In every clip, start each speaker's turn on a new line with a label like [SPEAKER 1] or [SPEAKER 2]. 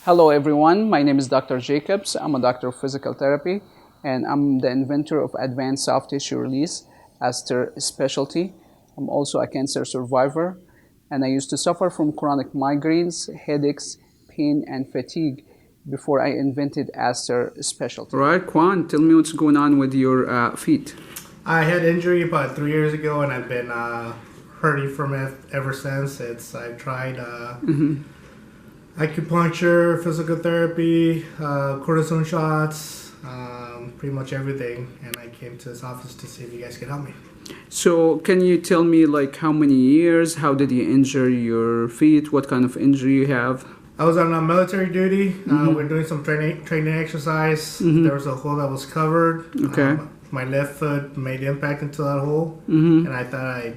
[SPEAKER 1] Hello everyone, my name is Dr. Jacobs. I'm a doctor of physical therapy and I'm the inventor of advanced soft tissue release ASTR specialty. I'm also a cancer survivor and I used to suffer from chronic migraines, headaches, pain and fatigue before I invented ASTR specialty. All right, Quan, tell me what's going on with your feet.
[SPEAKER 2] I had injury about 3 years ago and I've been hurting from it ever since. I've tried acupuncture, physical therapy, cortisone shots, pretty much everything. And I came to this office to see if you guys could help me.
[SPEAKER 1] So can you tell me like how many years, how did you injure your feet, what kind of injury you have?
[SPEAKER 2] I was on military duty. We're doing some training exercise. There was a hole that was covered.
[SPEAKER 1] Okay.
[SPEAKER 2] My left foot made impact into that hole. And I thought I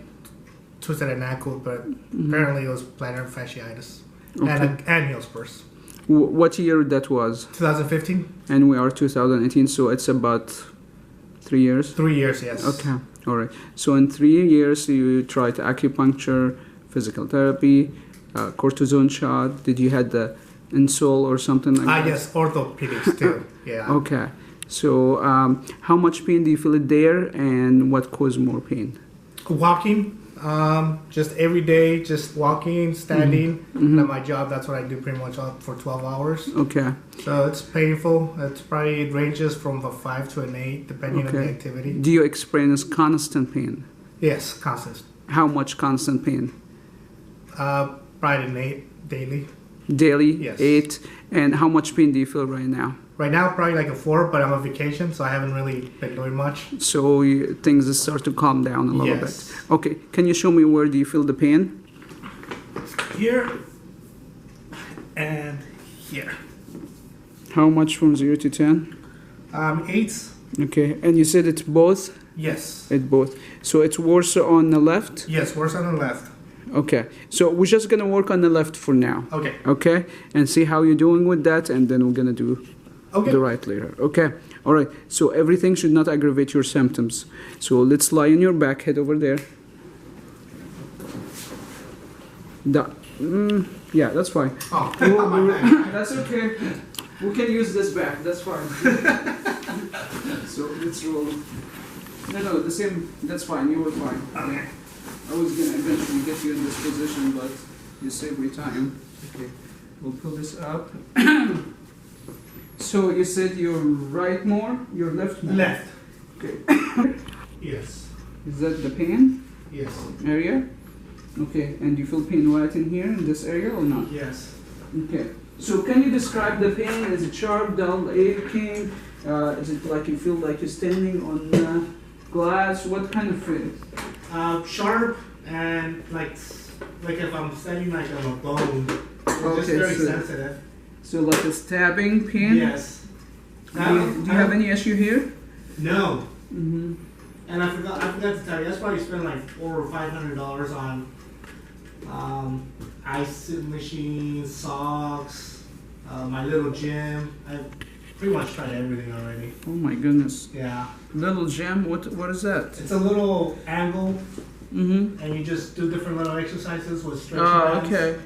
[SPEAKER 2] twisted an ankle, but apparently it was plantar fasciitis.
[SPEAKER 1] Okay.
[SPEAKER 2] And heel spurs.
[SPEAKER 1] What year that was?
[SPEAKER 2] 2015.
[SPEAKER 1] And we are 2018, so it's about 3 years?
[SPEAKER 2] 3 years, yes.
[SPEAKER 1] Okay, all right. So in 3 years, you tried acupuncture, physical therapy, cortisone shot. Did you had the insole or something like that?
[SPEAKER 2] Yes, orthopedics too, yeah.
[SPEAKER 1] Okay. So how much pain do you feel it there and what caused more pain?
[SPEAKER 2] Walking. Just every day, just walking, standing. And at my job, that's what I do pretty much for 12 hours.
[SPEAKER 1] Okay.
[SPEAKER 2] So it's painful. It ranges from a 5 to an 8, depending on the activity.
[SPEAKER 1] Do you experience constant pain?
[SPEAKER 2] Yes, constant.
[SPEAKER 1] How much constant pain?
[SPEAKER 2] Probably an 8 daily.
[SPEAKER 1] Daily?
[SPEAKER 2] Yes.
[SPEAKER 1] 8. And how much pain do you feel right now?
[SPEAKER 2] Right now, probably like a 4, but I'm on vacation, so I haven't really been doing much.
[SPEAKER 1] So things start to calm down a little bit. Okay, can you show me where do you feel the pain?
[SPEAKER 2] Here and here.
[SPEAKER 1] How much from 0 to 10?
[SPEAKER 2] 8.
[SPEAKER 1] Okay, and you said it's both?
[SPEAKER 2] Yes.
[SPEAKER 1] It's both. So it's worse on the left?
[SPEAKER 2] Yes, worse on the left.
[SPEAKER 1] Okay, so we're just gonna work on the left for now.
[SPEAKER 2] Okay.
[SPEAKER 1] Okay, and see how you're doing with that, and then we're gonna do the right later. Okay, all right. So everything should not aggravate your symptoms. So let's lie on your back, head over there. Yeah, that's fine.
[SPEAKER 2] Oh,
[SPEAKER 1] that's okay. We can use this back. That's fine. So let's roll. No, the same. That's fine. You were fine.
[SPEAKER 2] Okay.
[SPEAKER 1] I was gonna eventually get you in this position, but you saved me time. Okay, we'll pull this up. So you said your right more, your left more?
[SPEAKER 2] Left.
[SPEAKER 1] Okay.
[SPEAKER 2] Yes.
[SPEAKER 1] Is that the pain
[SPEAKER 2] Yes.
[SPEAKER 1] area? Okay, and you feel pain right in here, in this area or not?
[SPEAKER 2] Yes.
[SPEAKER 1] Okay. So can you describe the pain? Is it sharp, dull, aching? Is it like you feel like you're standing on glass? What kind of pain?
[SPEAKER 2] Sharp and like if I'm standing like on a bone. It's just very sensitive.
[SPEAKER 1] So like a stabbing pain?
[SPEAKER 2] Yes.
[SPEAKER 1] Do you have any issue here?
[SPEAKER 2] No. And I forgot to tell you, that's probably spent like $400 or $500 on ice machines, socks, my little gym. I've pretty much tried everything already.
[SPEAKER 1] Oh my goodness.
[SPEAKER 2] Yeah.
[SPEAKER 1] Little gym? What is that?
[SPEAKER 2] It's a little angle, and you just do different little exercises with stretch bands.
[SPEAKER 1] Okay.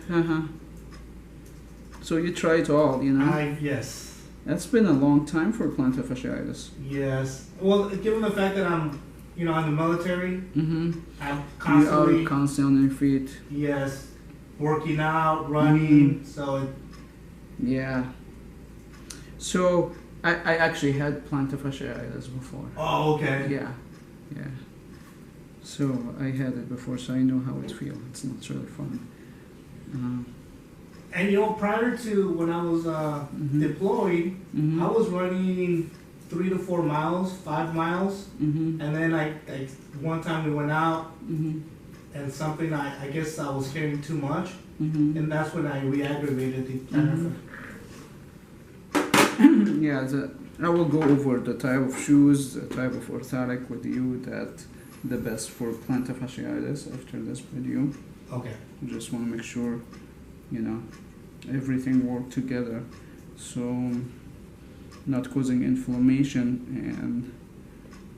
[SPEAKER 1] So you try it all, you know?
[SPEAKER 2] Yes.
[SPEAKER 1] That's been a long time for plantar fasciitis.
[SPEAKER 2] Yes. Well, given the fact that I'm, in the military, I'm
[SPEAKER 1] You're constantly on your feet.
[SPEAKER 2] Yes. Working out, running, so
[SPEAKER 1] yeah. So I actually had plantar fasciitis before.
[SPEAKER 2] Oh, okay.
[SPEAKER 1] Yeah. So I had it before, so I know how it feels. It's not really fun.
[SPEAKER 2] And prior to when I was deployed, I was running 3 to 4 miles, 5 miles, and then I one time we went out, and something I guess I was carrying too much, and that's when I re-aggravated the plantar.
[SPEAKER 1] Yeah, I will go over the type of shoes, the type of orthotic with you that the best for plantar fasciitis after this video.
[SPEAKER 2] Okay.
[SPEAKER 1] Just want to make sure, everything work together. So not causing inflammation and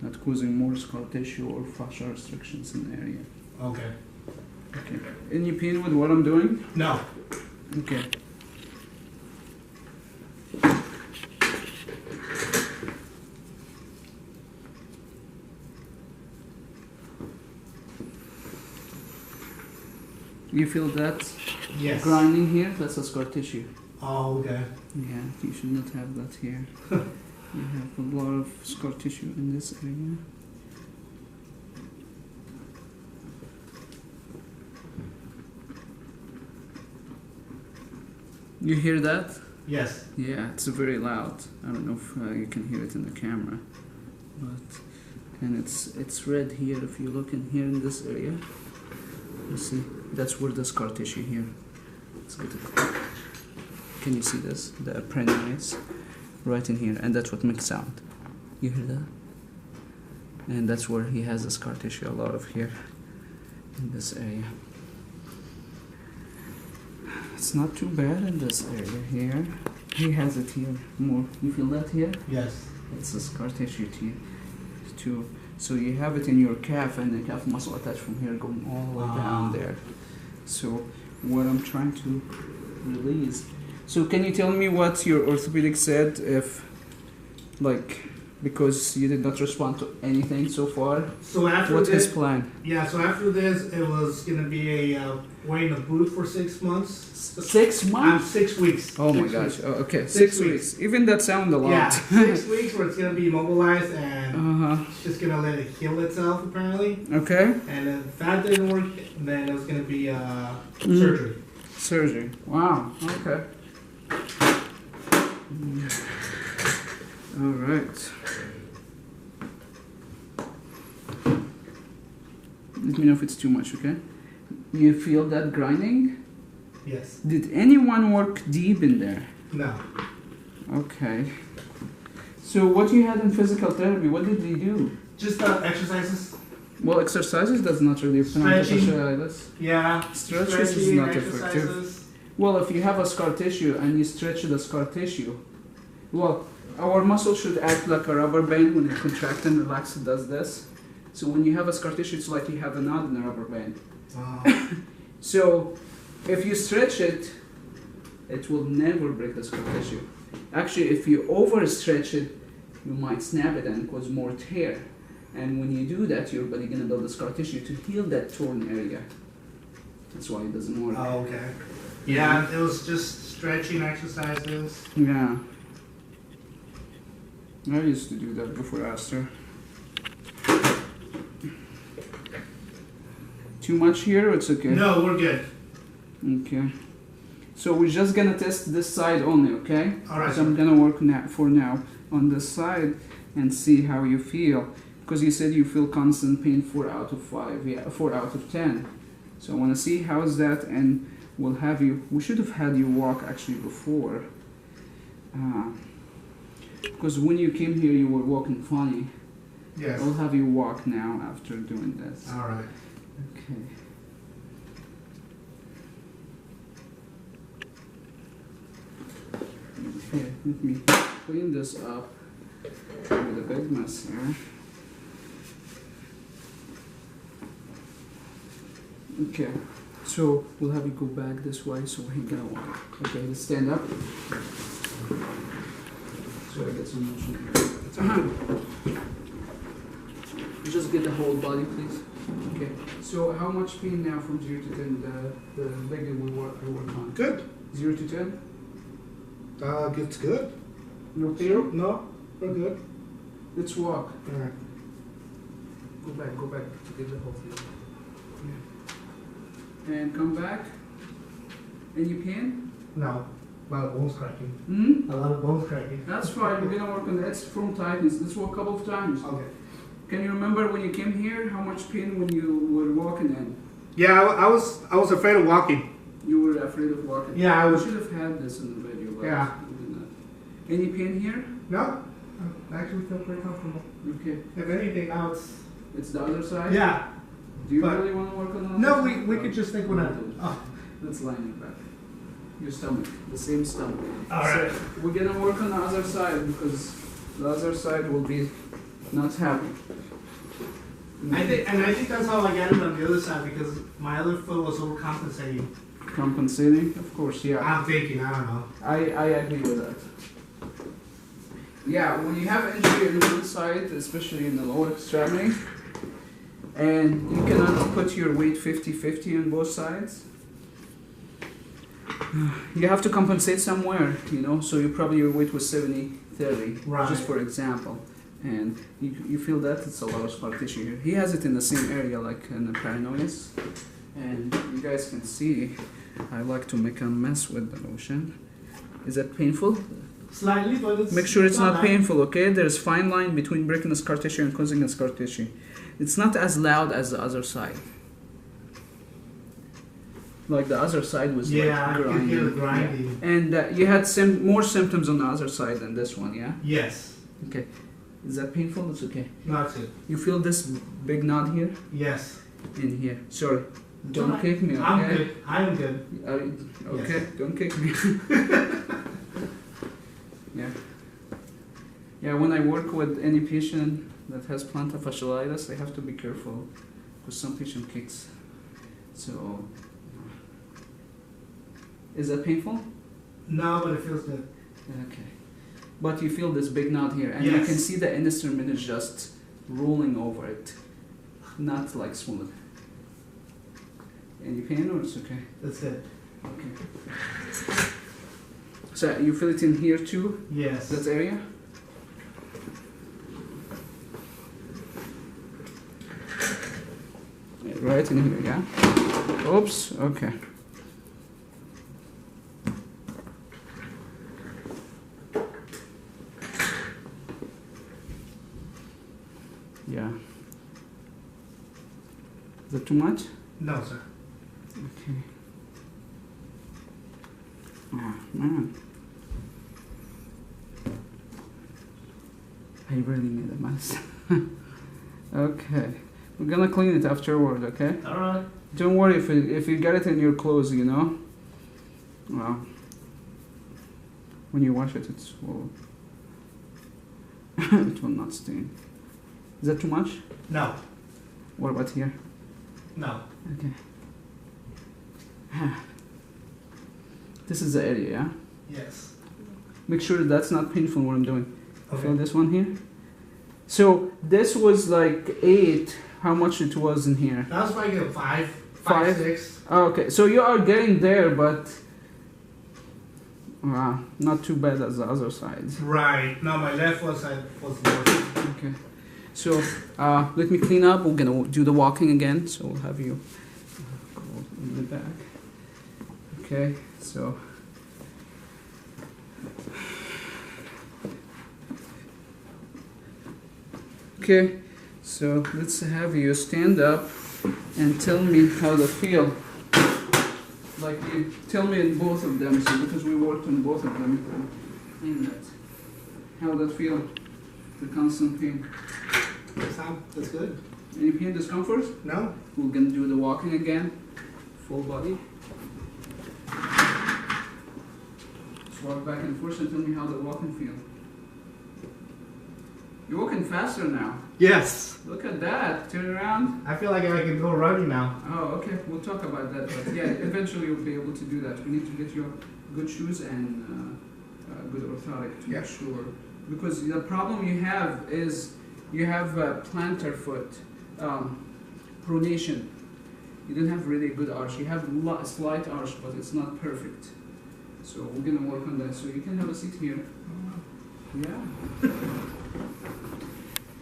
[SPEAKER 1] not causing more scar tissue or fascia restrictions in the area.
[SPEAKER 2] Okay.
[SPEAKER 1] Okay. Any pain with what I'm doing?
[SPEAKER 2] No.
[SPEAKER 1] Okay. You feel that
[SPEAKER 2] Yes.
[SPEAKER 1] grinding here? That's a scar tissue.
[SPEAKER 2] Oh, okay.
[SPEAKER 1] Yeah, you should not have that here. You have a lot of scar tissue in this area. You hear that?
[SPEAKER 2] Yes.
[SPEAKER 1] Yeah, it's very loud. I don't know if you can hear it in the camera, but and it's red here. If you look in here in this area, you see that's where the scar tissue here. Let's get it. Can you see this? The appendice right in here, and that's what makes sound. You hear that? And that's where he has the scar tissue. A lot of here in this area. It's not too bad in this area here. He has it here more. You feel that here?
[SPEAKER 2] Yes.
[SPEAKER 1] It's a scar tissue too. So you have it in your calf, and the calf muscle attached from here going all the way down there. So what I'm trying to release. So can you tell me what your orthopedic said if, like, because you did not respond to anything so far?
[SPEAKER 2] So after
[SPEAKER 1] What's
[SPEAKER 2] this,
[SPEAKER 1] his plan?
[SPEAKER 2] yeah. So after this, it was gonna be a wearing a boot for 6 months.
[SPEAKER 1] 6 months?
[SPEAKER 2] 6 weeks.
[SPEAKER 1] Oh my
[SPEAKER 2] 6
[SPEAKER 1] gosh.
[SPEAKER 2] weeks.
[SPEAKER 1] Oh, okay,
[SPEAKER 2] 6
[SPEAKER 1] 6 weeks. Even that sounds a lot.
[SPEAKER 2] Yeah, 6 weeks where it's gonna be immobilized and
[SPEAKER 1] Uh-huh.
[SPEAKER 2] it's just gonna let it heal itself apparently.
[SPEAKER 1] Okay.
[SPEAKER 2] And if that didn't work, then it was gonna be surgery.
[SPEAKER 1] Surgery. Wow. Okay. All right. Let me know if it's too much, okay? You feel that grinding?
[SPEAKER 2] Yes.
[SPEAKER 1] Did anyone work deep in there?
[SPEAKER 2] No.
[SPEAKER 1] Okay. So what you had in physical therapy, what did they do?
[SPEAKER 2] Just exercises.
[SPEAKER 1] Well, exercises does not really Plantar
[SPEAKER 2] Stretching.
[SPEAKER 1] fasciitis.
[SPEAKER 2] Yeah.
[SPEAKER 1] Stretches is
[SPEAKER 2] Stretching,
[SPEAKER 1] not effective.
[SPEAKER 2] exercises.
[SPEAKER 1] Well, if you have a scar tissue and you stretch the scar tissue, well, our muscle should act like a rubber band. When it contracts and relaxes, it does this. So when you have a scar tissue, it's like you have a knot in a rubber band. So if you stretch it, it will never break the scar tissue. Actually, if you overstretch it, you might snap it and cause more tear. And when you do that, your body gonna build a scar tissue to heal that torn area. That's why it doesn't work.
[SPEAKER 2] Oh, okay. Yeah, it was just stretching exercises.
[SPEAKER 1] Yeah. I used to do that before ASTR. Too much here? It's okay.
[SPEAKER 2] No, we're good.
[SPEAKER 1] Okay. So we're just gonna test this side only, okay?
[SPEAKER 2] All right.
[SPEAKER 1] So I'm gonna work for now on this side and see how you feel. Because you said you feel constant pain 4 out of 5, yeah, 4 out of 10. So I wanna see how's that, and we'll have you. We should have had you walk actually before. Because when you came here, you were walking funny.
[SPEAKER 2] Yes.
[SPEAKER 1] I'll have you walk now after doing this.
[SPEAKER 2] All right.
[SPEAKER 1] Okay. Okay, let me clean this up with a big mess here. Okay, so we'll have you go back this way so we can walk. Okay, let's stand up. So I get some motion. Just get the whole body, please. Okay. So how much pain now from 0 to 10? The leg we work on.
[SPEAKER 2] Good.
[SPEAKER 1] 0 to 10?
[SPEAKER 2] It's good.
[SPEAKER 1] No pain?
[SPEAKER 2] No, we're good.
[SPEAKER 1] Let's walk.
[SPEAKER 2] All right.
[SPEAKER 1] Go back to get the whole thing. Yeah. And come back. Any pain?
[SPEAKER 2] No, a lot of bones cracking.
[SPEAKER 1] Hmm?
[SPEAKER 2] A lot of bones cracking.
[SPEAKER 1] That's fine. We're gonna work on that. It's from tightness. Let's walk a couple of times.
[SPEAKER 2] Okay.
[SPEAKER 1] Can you remember when you came here? How much pain when you were walking in?
[SPEAKER 2] Yeah, I was afraid of walking.
[SPEAKER 1] You were afraid of walking.
[SPEAKER 2] Yeah, I
[SPEAKER 1] We
[SPEAKER 2] was.
[SPEAKER 1] should have had this in the video. But
[SPEAKER 2] Yeah.
[SPEAKER 1] we did not. Any pain here?
[SPEAKER 2] No, I actually feel pretty comfortable.
[SPEAKER 1] Okay.
[SPEAKER 2] If anything, now it's.
[SPEAKER 1] It's the other side?
[SPEAKER 2] Yeah.
[SPEAKER 1] Do you
[SPEAKER 2] But-
[SPEAKER 1] really want to work on the other
[SPEAKER 2] No,
[SPEAKER 1] side?
[SPEAKER 2] we could just think when I. Oh.
[SPEAKER 1] Let's line it back. Your stomach, the same stomach.
[SPEAKER 2] All right.
[SPEAKER 1] So we're gonna work on the other side because the other side will be not happy.
[SPEAKER 2] I think that's how I got it on the other side because my other foot was overcompensating.
[SPEAKER 1] Compensating? Of course, yeah.
[SPEAKER 2] I'm thinking, I don't know.
[SPEAKER 1] I agree with that. Yeah, when you have injury on one side, especially in the lower extremity, and you cannot put your weight 50-50 on both sides, you have to compensate somewhere, you know, so you probably your weight was 70/30,
[SPEAKER 2] Right.
[SPEAKER 1] just for example. And you feel that it's a lot of scar tissue here. He has it in the same area, like in the peroneus. And you guys can see, I like to make a mess with the lotion. Is that painful?
[SPEAKER 2] Slightly, but it's...
[SPEAKER 1] Make sure it's not painful, okay? There's fine line between breaking the scar tissue and causing a scar tissue. It's not as loud as the other side. Like the other side was
[SPEAKER 2] Yeah,
[SPEAKER 1] like
[SPEAKER 2] I
[SPEAKER 1] grinding.
[SPEAKER 2] can hear the grinding.
[SPEAKER 1] Yeah. And you had more symptoms on the other side than this one, yeah?
[SPEAKER 2] Yes.
[SPEAKER 1] Okay. Is that painful? It's okay.
[SPEAKER 2] Not it.
[SPEAKER 1] You feel this big knot here?
[SPEAKER 2] Yes.
[SPEAKER 1] In here. Sorry. Don't kick me, okay?
[SPEAKER 2] I'm good. I'm good.
[SPEAKER 1] Okay,
[SPEAKER 2] Yes.
[SPEAKER 1] don't kick me. Yeah. Yeah, when I work with any patient that has plantar fasciitis, I have to be careful because some patient kicks. So, is that painful?
[SPEAKER 2] No, but it feels good.
[SPEAKER 1] Okay. But you feel this big knot here, and
[SPEAKER 2] Yes.
[SPEAKER 1] you can see the instrument is just rolling over it, not like smooth. Any pain or it's okay?
[SPEAKER 2] That's it.
[SPEAKER 1] Okay. So you feel it in here too?
[SPEAKER 2] Yes.
[SPEAKER 1] That area? Right in here, yeah? Oops, okay. Yeah. Is that too much?
[SPEAKER 2] No, sir.
[SPEAKER 1] Okay. Oh, man. I really made a mess. Okay. We're gonna clean it afterward, okay?
[SPEAKER 2] Alright.
[SPEAKER 1] Don't worry if you get it in your clothes, you know? Well, when you wash it, it will, it will not stain. Is that too much?
[SPEAKER 2] No.
[SPEAKER 1] What about here?
[SPEAKER 2] No.
[SPEAKER 1] Okay. This is the area, yeah?
[SPEAKER 2] Yes.
[SPEAKER 1] Make sure that's not painful what I'm doing.
[SPEAKER 2] Okay.
[SPEAKER 1] Feel this one here? So this was like 8. How much it was in here?
[SPEAKER 2] That was like a 5,
[SPEAKER 1] Five?
[SPEAKER 2] 6.
[SPEAKER 1] Oh, okay, so you are getting there, but not too bad as the other side.
[SPEAKER 2] Right. No, my left was worse.
[SPEAKER 1] Okay. So let me clean up. We're gonna do the walking again. So we'll have you go in the back. Okay. So. Okay. So let's have you stand up and tell me how they feel. Like you tell me in both of them, so because we worked on both of them. In that. How that feel? The constant pain.
[SPEAKER 2] That's good.
[SPEAKER 1] Any pain, discomfort?
[SPEAKER 2] No?
[SPEAKER 1] We're gonna do the walking again. Full body. Just walk back and forth and tell me how the walking feel. You're walking faster now.
[SPEAKER 2] Yes.
[SPEAKER 1] Look at that. Turn around.
[SPEAKER 2] I feel like I can go running now.
[SPEAKER 1] Oh, okay. We'll talk about that. But yeah, eventually you'll be able to do that. We need to get you good shoes and good orthotic to make sure. Because the problem you have is you have plantar foot pronation. You don't have really a good arch. You have a slight arch, but it's not perfect. So we're gonna work on that. So you can have a seat here. Yeah.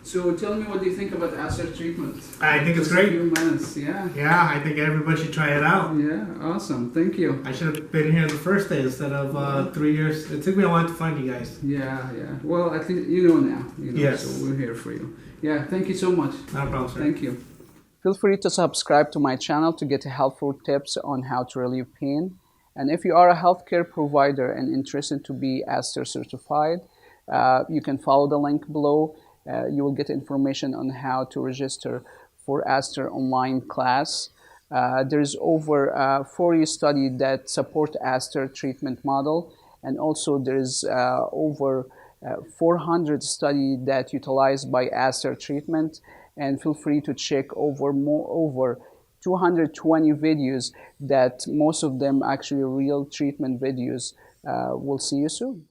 [SPEAKER 1] So tell me what do you think about ASTR treatment?
[SPEAKER 2] I think it's
[SPEAKER 1] Just
[SPEAKER 2] great.
[SPEAKER 1] A few minutes, yeah.
[SPEAKER 2] Yeah, I think everybody should try it out.
[SPEAKER 1] Yeah, awesome. Thank you.
[SPEAKER 2] I should have been here the first day instead of 3 years. It took me a while to find you guys.
[SPEAKER 1] Yeah. Well, at least you know now. You know,
[SPEAKER 2] Yes.
[SPEAKER 1] So we're here for you. Yeah, thank you so much.
[SPEAKER 2] Not a problem, sir.
[SPEAKER 1] Thank you. Feel free to subscribe to my channel to get helpful tips on how to relieve pain. And if you are a healthcare provider and interested to be ASTR certified, you can follow the link below. You will get information on how to register for ASTR online class. There's over 40 studies that support ASTR treatment model, and also there's over 400 studies that utilize by ASTR treatment. And feel free to check over 220 videos that most of them actually real treatment videos. We'll see you soon.